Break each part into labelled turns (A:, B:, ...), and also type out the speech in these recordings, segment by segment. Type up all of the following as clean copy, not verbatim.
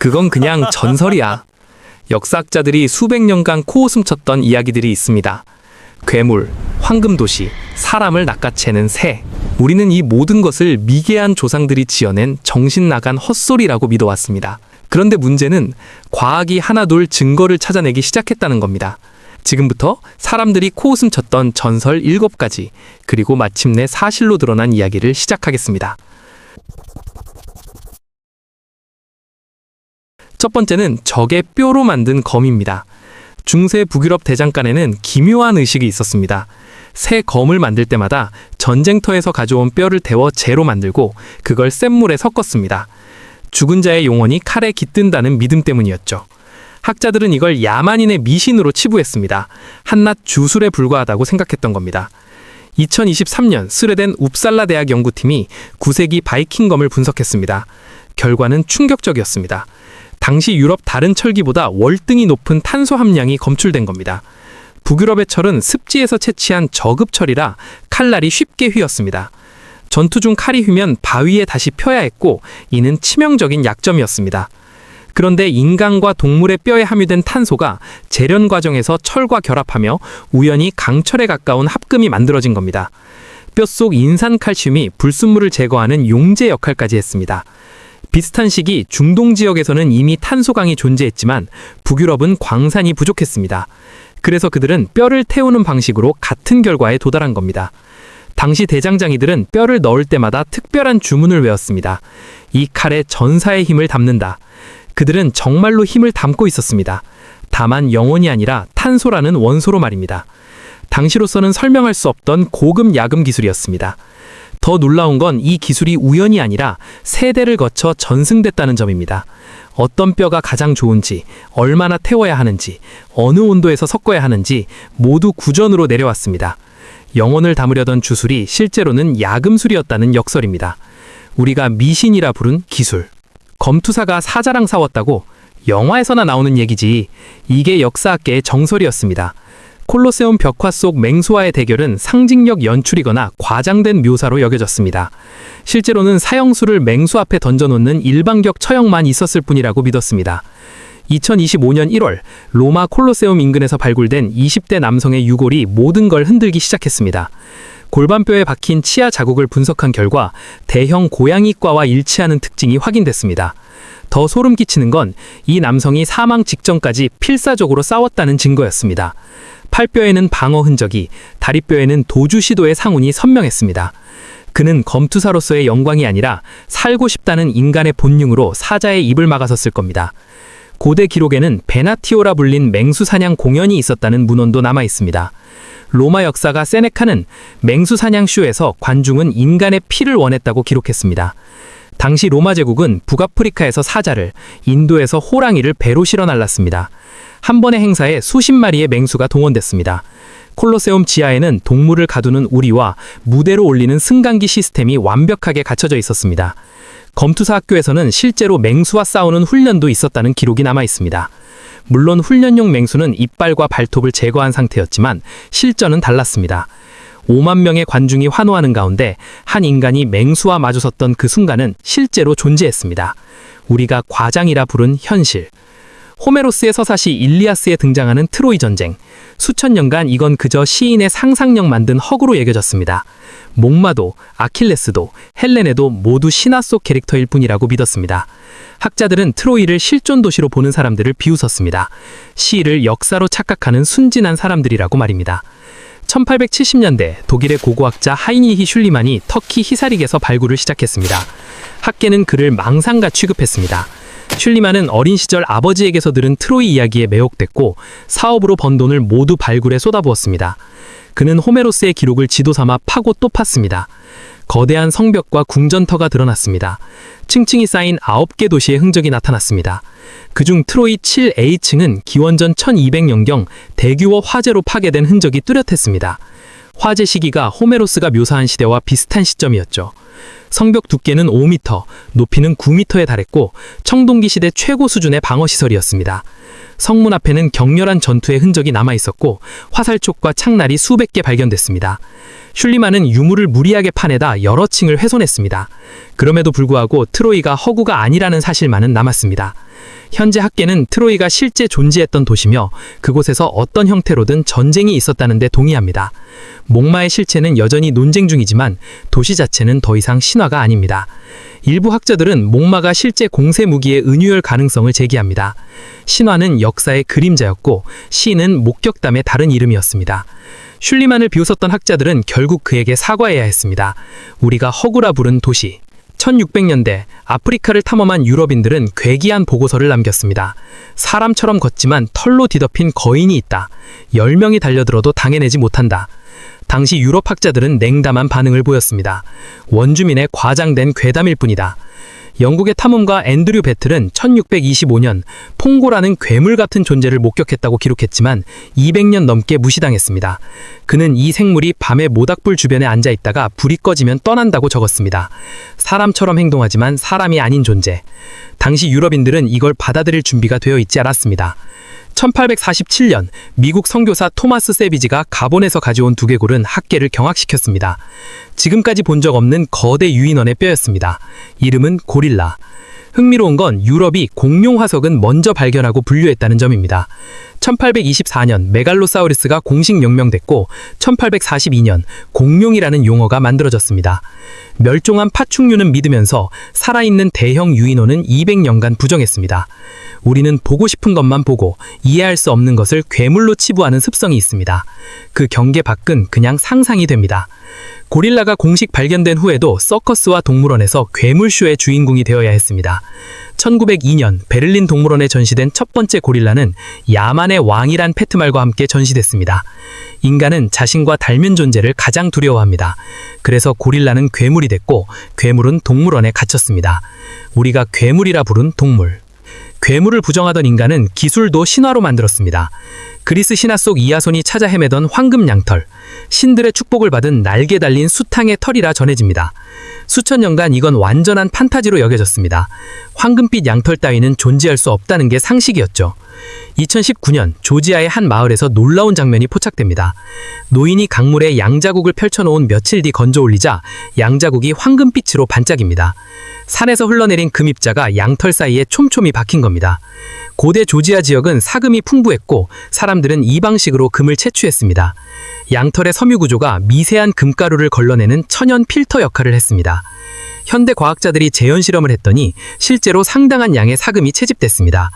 A: 그건 그냥 전설이야. 역사학자들이 수백 년간 코웃음 쳤던 이야기들이 있습니다. 괴물, 황금도시, 사람을 낚아채는 새. 우리는 이 모든 것을 미개한 조상들이 지어낸 정신 나간 헛소리라고 믿어왔습니다. 그런데 문제는 과학이 하나둘 증거를 찾아내기 시작했다는 겁니다. 지금부터 사람들이 코웃음 쳤던 전설 7가지, 그리고 마침내 사실로 드러난 이야기를 시작하겠습니다. 첫 번째는 적의 뼈로 만든 검입니다. 중세 북유럽 대장간에는 기묘한 의식이 있었습니다. 새 검을 만들 때마다 전쟁터에서 가져온 뼈를 태워 재로 만들고 그걸 센 물에 섞었습니다. 죽은 자의 영혼이 칼에 깃든다는 믿음 때문이었죠. 학자들은 이걸 야만인의 미신으로 치부했습니다. 한낱 주술에 불과하다고 생각했던 겁니다. 2023년 스웨덴 웁살라 대학 연구팀이 9세기 바이킹 검을 분석했습니다. 결과는 충격적이었습니다. 당시 유럽 다른 철기보다 월등히 높은 탄소 함량이 검출된 겁니다. 북유럽의 철은 습지에서 채취한 저급철이라 칼날이 쉽게 휘었습니다. 전투 중 칼이 휘면 바위에 다시 펴야 했고 이는 치명적인 약점이었습니다. 그런데 인간과 동물의 뼈에 함유된 탄소가 재련 과정에서 철과 결합하며 우연히 강철에 가까운 합금이 만들어진 겁니다. 뼛속 인산칼슘이 불순물을 제거하는 용제 역할까지 했습니다. 비슷한 시기 중동 지역에서는 이미 탄소강이 존재했지만 북유럽은 광산이 부족했습니다. 그래서 그들은 뼈를 태우는 방식으로 같은 결과에 도달한 겁니다. 당시 대장장이들은 뼈를 넣을 때마다 특별한 주문을 외웠습니다. 이 칼에 전사의 힘을 담는다. 그들은 정말로 힘을 담고 있었습니다. 다만 영혼이 아니라 탄소라는 원소로 말입니다. 당시로서는 설명할 수 없던 고급 야금 기술이었습니다. 더 놀라운 건 이 기술이 우연이 아니라 세대를 거쳐 전승됐다는 점입니다. 어떤 뼈가 가장 좋은지, 얼마나 태워야 하는지, 어느 온도에서 섞어야 하는지 모두 구전으로 내려왔습니다. 영혼을 담으려던 주술이 실제로는 야금술이었다는 역설입니다. 우리가 미신이라 부른 기술. 검투사가 사자랑 싸웠다고? 영화에서나 나오는 얘기지. 이게 역사학계의 정설이었습니다. 콜로세움 벽화 속 맹수와의 대결은 상징력 연출이거나 과장된 묘사로 여겨졌습니다. 실제로는 사형수를 맹수 앞에 던져놓는 일반격 처형만 있었을 뿐이라고 믿었습니다. 2025년 1월 로마 콜로세움 인근에서 발굴된 20대 남성의 유골이 모든 걸 흔들기 시작했습니다. 골반뼈에 박힌 치아 자국을 분석한 결과 대형 고양이과와 일치하는 특징이 확인됐습니다. 더 소름 끼치는 건 이 남성이 사망 직전까지 필사적으로 싸웠다는 증거였습니다. 팔뼈에는 방어 흔적이, 다리뼈에는 도주 시도의 상흔이 선명했습니다. 그는 검투사로서의 영광이 아니라 살고 싶다는 인간의 본능으로 사자의 입을 막아섰을 겁니다. 고대 기록에는 베나티오라 불린 맹수 사냥 공연이 있었다는 문헌도 남아 있습니다. 로마 역사가 세네카는 맹수 사냥 쇼에서 관중은 인간의 피를 원했다고 기록했습니다. 당시 로마 제국은 북아프리카에서 사자를, 인도에서 호랑이를 배로 실어 날랐습니다. 한 번의 행사에 수십 마리의 맹수가 동원됐습니다. 콜로세움 지하에는 동물을 가두는 우리와 무대로 올리는 승강기 시스템이 완벽하게 갖춰져 있었습니다. 검투사 학교에서는 실제로 맹수와 싸우는 훈련도 있었다는 기록이 남아 있습니다. 물론 훈련용 맹수는 이빨과 발톱을 제거한 상태였지만 실전은 달랐습니다. 5만 명의 관중이 환호하는 가운데 한 인간이 맹수와 마주섰던 그 순간은 실제로 존재했습니다. 우리가 과장이라 부른 현실. 호메로스의 서사시 일리아스에 등장하는 트로이 전쟁. 수천 년간 이건 그저 시인의 상상력 만든 허구로 여겨졌습니다. 목마도, 아킬레스도, 헬레네도 모두 신화 속 캐릭터일 뿐이라고 믿었습니다. 학자들은 트로이를 실존 도시로 보는 사람들을 비웃었습니다. 시를 역사로 착각하는 순진한 사람들이라고 말입니다. 1870년대 독일의 고고학자 하이니히 슐리만이 터키 히사릭에서 발굴을 시작했습니다. 학계는 그를 망상가 취급했습니다. 슐리만은 어린 시절 아버지에게서 들은 트로이 이야기에 매혹됐고 사업으로 번 돈을 모두 발굴에 쏟아부었습니다. 그는 호메로스의 기록을 지도 삼아 파고 또 팠습니다. 거대한 성벽과 궁전터가 드러났습니다. 층층이 쌓인 9개 도시의 흔적이 나타났습니다. 그중 트로이 7A층은 기원전 1200년경 대규모 화재로 파괴된 흔적이 뚜렷했습니다. 화재 시기가 호메로스가 묘사한 시대와 비슷한 시점이었죠. 성벽 두께는 5m, 높이는 9m에 달했고 청동기 시대 최고 수준의 방어시설이었습니다. 성문 앞에는 격렬한 전투의 흔적이 남아있었고 화살촉과 창날이 수백 개 발견됐습니다. 슐리만은 유물을 무리하게 파내다 여러 층을 훼손했습니다. 그럼에도 불구하고 트로이가 허구가 아니라는 사실만은 남았습니다. 현재 학계는 트로이가 실제 존재했던 도시며 그곳에서 어떤 형태로든 전쟁이 있었다는 데 동의합니다. 목마의 실체는 여전히 논쟁 중이지만 도시 자체는 더 이상 신화가 아닙니다. 일부 학자들은 목마가 실제 공세 무기의 은유열 가능성을 제기합니다. 신화는 역사의 그림자였고 시인은 목격담의 다른 이름이었습니다. 슐리만을 비웃었던 학자들은 결국 그에게 사과해야 했습니다. 우리가 허구라 부른 도시. 1600년대 아프리카를 탐험한 유럽인들은 괴기한 보고서를 남겼습니다. 사람처럼 걷지만 털로 뒤덮인 거인이 있다. 10명이 달려들어도 당해내지 못한다. 당시 유럽 학자들은 냉담한 반응을 보였습니다. 원주민의 과장된 괴담일 뿐이다. 영국의 탐험가 앤드류 배틀은 1625년 퐁고라는 괴물 같은 존재를 목격했다고 기록했지만 200년 넘게 무시당했습니다. 그는 이 생물이 밤에 모닥불 주변에 앉아 있다가 불이 꺼지면 떠난다고 적었습니다. 사람처럼 행동하지만 사람이 아닌 존재. 당시 유럽인들은 이걸 받아들일 준비가 되어 있지 않았습니다. 1847년 미국 선교사 토마스 세비지가 가본에서 가져온 두개골은 학계를 경악시켰습니다. 지금까지 본 적 없는 거대 유인원의 뼈였습니다. 이름은 고릴라. 흥미로운 건 유럽이 공룡 화석은 먼저 발견하고 분류했다는 점입니다. 1824년 메갈로사우루스가 공식 명명됐고 1842년 공룡이라는 용어가 만들어졌습니다. 멸종한 파충류는 믿으면서 살아있는 대형 유인원은 200년간 부정했습니다. 우리는 보고 싶은 것만 보고 이해할 수 없는 것을 괴물로 치부하는 습성이 있습니다. 그 경계 밖은 그냥 상상이 됩니다. 고릴라가 공식 발견된 후에도 서커스와 동물원에서 괴물쇼의 주인공이 되어야 했습니다. 1902년 베를린 동물원에 전시된 첫 번째 고릴라는 야만의 왕이란 페트말과 함께 전시됐습니다. 인간은 자신과 닮은 존재를 가장 두려워합니다. 그래서 고릴라는 괴물이 됐고 괴물은 동물원에 갇혔습니다. 우리가 괴물이라 부른 동물. 괴물을 부정하던 인간은 기술도 신화로 만들었습니다. 그리스 신화 속 이아손이 찾아 헤매던 황금 양털, 신들의 축복을 받은 날개 달린 수탕의 털이라 전해집니다. 수천 년간 이건 완전한 판타지로 여겨졌습니다. 황금빛 양털 따위는 존재할 수 없다는 게 상식이었죠. 2019년 조지아의 한 마을에서 놀라운 장면이 포착됩니다. 노인이 강물에 양자국을 펼쳐놓은 며칠 뒤 건져 올리자 양자국이 황금빛으로 반짝입니다. 산에서 흘러내린 금입자가 양털 사이에 촘촘히 박힌 겁니다. 고대 조지아 지역은 사금이 풍부했고 사람들은 이 방식으로 금을 채취했습니다. 양털의 섬유 구조가 미세한 금가루를 걸러내는 천연 필터 역할을 했습니다. 현대 과학자들이 재현 실험을 했더니 실제로 상당한 양의 사금이 채집됐습니다.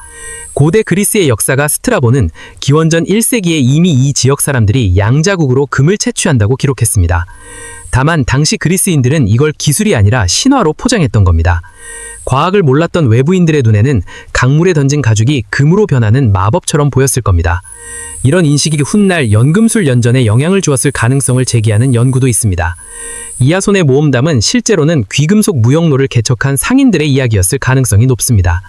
A: 고대 그리스의 역사가 스트라본은 기원전 1세기에 이미 이 지역 사람들이 양자국으로 금을 채취한다고 기록했습니다. 다만 당시 그리스인들은 이걸 기술이 아니라 신화로 포장했던 겁니다. 과학을 몰랐던 외부인들의 눈에는 강물에 던진 가죽이 금으로 변하는 마법처럼 보였을 겁니다. 이런 인식이 훗날 연금술 연전에 영향을 주었을 가능성을 제기하는 연구도 있습니다. 이아손의 모험담은 실제로는 귀금속 무역로를 개척한 상인들의 이야기였을 가능성이 높습니다.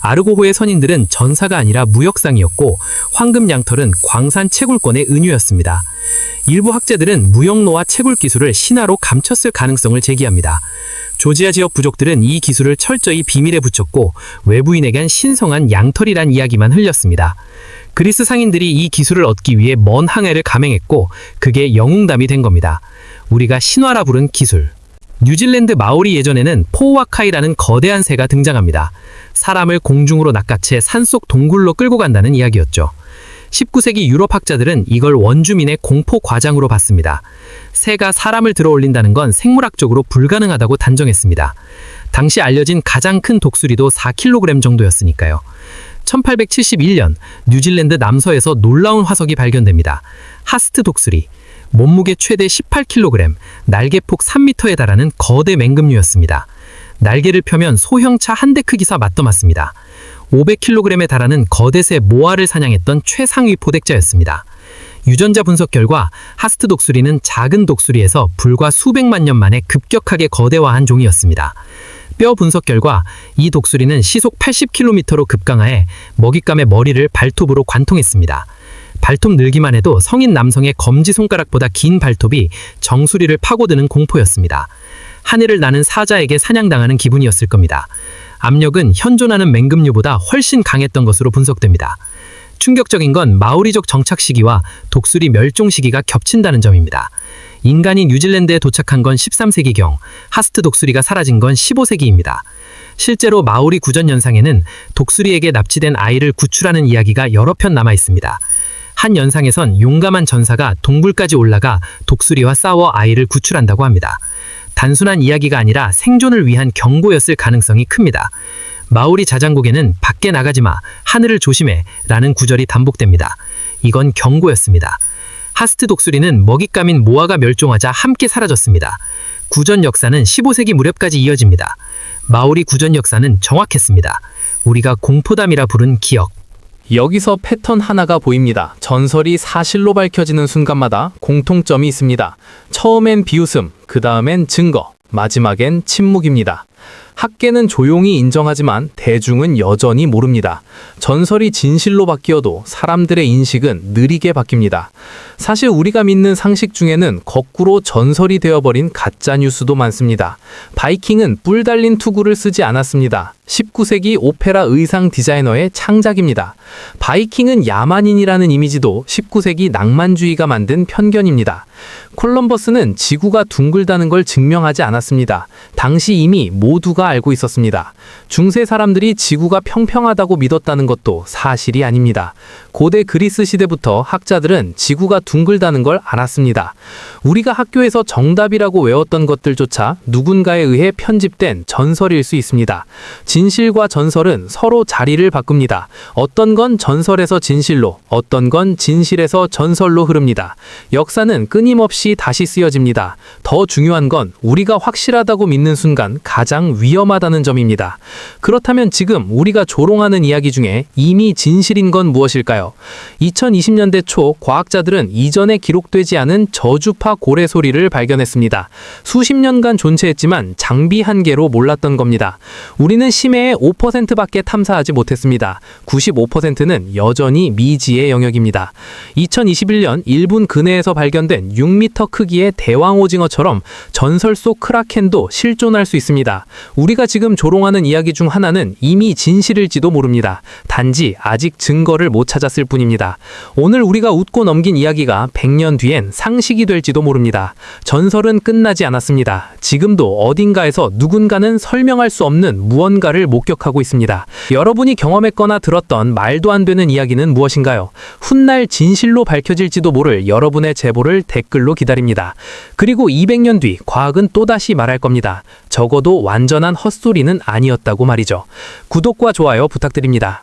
A: 아르고호의 선인들은 전사가 아니라 무역상이었고 황금 양털은 광산 채굴권의 은유였습니다. 일부 학자들은 무역로와 채굴 기술을 신화로 감췄을 가능성을 제기합니다. 조지아 지역 부족들은 이 기술을 철저히 비밀에 붙였고 외부인에겐 신성한 양털이란 이야기만 흘렸습니다. 그리스 상인들이 이 기술을 얻기 위해 먼 항해를 감행했고 그게 영웅담이 된 겁니다. 우리가 신화라 부른 기술. 뉴질랜드 마오리 예전에는 포우아카이라는 거대한 새가 등장합니다. 사람을 공중으로 낚아채 산속 동굴로 끌고 간다는 이야기였죠. 19세기 유럽 학자들은 이걸 원주민의 공포 과장으로 봤습니다. 새가 사람을 들어올린다는 건 생물학적으로 불가능하다고 단정했습니다. 당시 알려진 가장 큰 독수리도 4kg 정도였으니까요. 1871년 뉴질랜드 남서에서 놀라운 화석이 발견됩니다. 하스트 독수리. 몸무게 최대 18kg, 날개폭 3m에 달하는 거대 맹금류였습니다. 날개를 펴면 소형차 한 대 크기사 맞떠맞습니다. 500kg에 달하는 거대새 모아를 사냥했던 최상위 포획자였습니다. 유전자 분석 결과 하스트 독수리는 작은 독수리에서 불과 수백만 년 만에 급격하게 거대화한 종이었습니다. 뼈 분석 결과 이 독수리는 시속 80km로 급강하해 먹잇감의 머리를 발톱으로 관통했습니다. 발톱 늘기만 해도 성인 남성의 검지손가락보다 긴 발톱이 정수리를 파고드는 공포였습니다. 하늘을 나는 사자에게 사냥당하는 기분이었을 겁니다. 압력은 현존하는 맹금류보다 훨씬 강했던 것으로 분석됩니다. 충격적인 건 마오리족 정착 시기와 독수리 멸종 시기가 겹친다는 점입니다.
B: 인간이 뉴질랜드에 도착한 건 13세기경, 하스트 독수리가 사라진 건 15세기입니다. 실제로 마오리 구전 연상에는 독수리에게 납치된 아이를 구출하는 이야기가 여러 편 남아 있습니다. 한 연상에선 용감한 전사가 동굴까지 올라가 독수리와 싸워 아이를 구출한다고 합니다. 단순한 이야기가 아니라 생존을 위한 경고였을 가능성이 큽니다. 마오리 자장곡에는 밖에 나가지 마, 하늘을 조심해 라는 구절이 반복됩니다. 이건 경고였습니다. 하스트 독수리는 먹잇감인 모아가 멸종하자 함께 사라졌습니다. 구전 역사는 15세기 무렵까지 이어집니다. 마오리 구전 역사는 정확했습니다. 우리가 공포담이라 부른 기억.
A: 여기서 패턴 하나가 보입니다. 전설이 사실로 밝혀지는 순간마다 공통점이 있습니다. 처음엔 비웃음, 그 다음엔 증거, 마지막엔 침묵입니다. 학계는 조용히 인정하지만 대중은 여전히 모릅니다. 전설이 진실로 바뀌어도 사람들의 인식은 느리게 바뀝니다. 사실 우리가 믿는 상식 중에는 거꾸로 전설이 되어버린 가짜 뉴스도 많습니다. 바이킹은 뿔 달린 투구를 쓰지 않았습니다. 19세기 오페라 의상 디자이너의 창작입니다. 바이킹은 야만인이라는 이미지도 19세기 낭만주의가 만든 편견입니다. 콜럼버스는 지구가 둥글다는 걸 증명하지 않았습니다. 당시 이미 모두가 알고 있었습니다. 중세 사람들이 지구가 평평하다고 믿었다는 것도 사실이 아닙니다. 고대 그리스 시대부터 학자들은 지구가 둥글다는 걸 알았습니다. 우리가 학교에서 정답이라고 외웠던 것들조차 누군가에 의해 편집된 전설일 수 있습니다. 진실과 전설은 서로 자리를 바꿉니다. 어떤 건 전설에서 진실로, 어떤 건 진실에서 전설로 흐릅니다. 역사는 끊임없이 다시 쓰여집니다. 더 중요한 건 우리가 확실하다고 믿는 순간 가장 위험하다는 점입니다. 그렇다면 지금 우리가 조롱하는 이야기 중에 이미 진실인 건 무엇일까요? 2020년대 초 과학자들은 이전에 기록되지 않은 저주파 고래 소리를 발견했습니다. 수십 년간 존재했지만 장비 한계로 몰랐던 겁니다. 우리는 심해의 5%밖에 탐사하지 못했습니다. 95%는 여전히 미지의 영역입니다. 2021년 일본 근해에서 발견된 6m 크기의 대왕 오징어처럼 전설 속 크라켄도 실존할 수 있습니다. 우리가 지금 조롱하는 이야기 중 하나는 이미 진실일지도 모릅니다. 단지 아직 증거를 못 찾았을 뿐입니다. 오늘 우리가 웃고 넘긴 이야기가 100년 뒤엔 상식이 될지도 모릅니다. 전설은 끝나지 않았습니다. 지금도 어딘가에서 누군가는 설명할 수 없는 무언가를 목격하고 있습니다. 여러분이 경험했거나 들었던 말도 안 되는 이야기는 무엇인가요? 훗날 진실로 밝혀질지도 모를 여러분의 제보를 댓글로 기다립니다. 그리고 200년 뒤 과학은 또다시 말할 겁니다. 적어도 완전한 헛소리는 아니었다고 말이죠. 구독과 좋아요 부탁드립니다.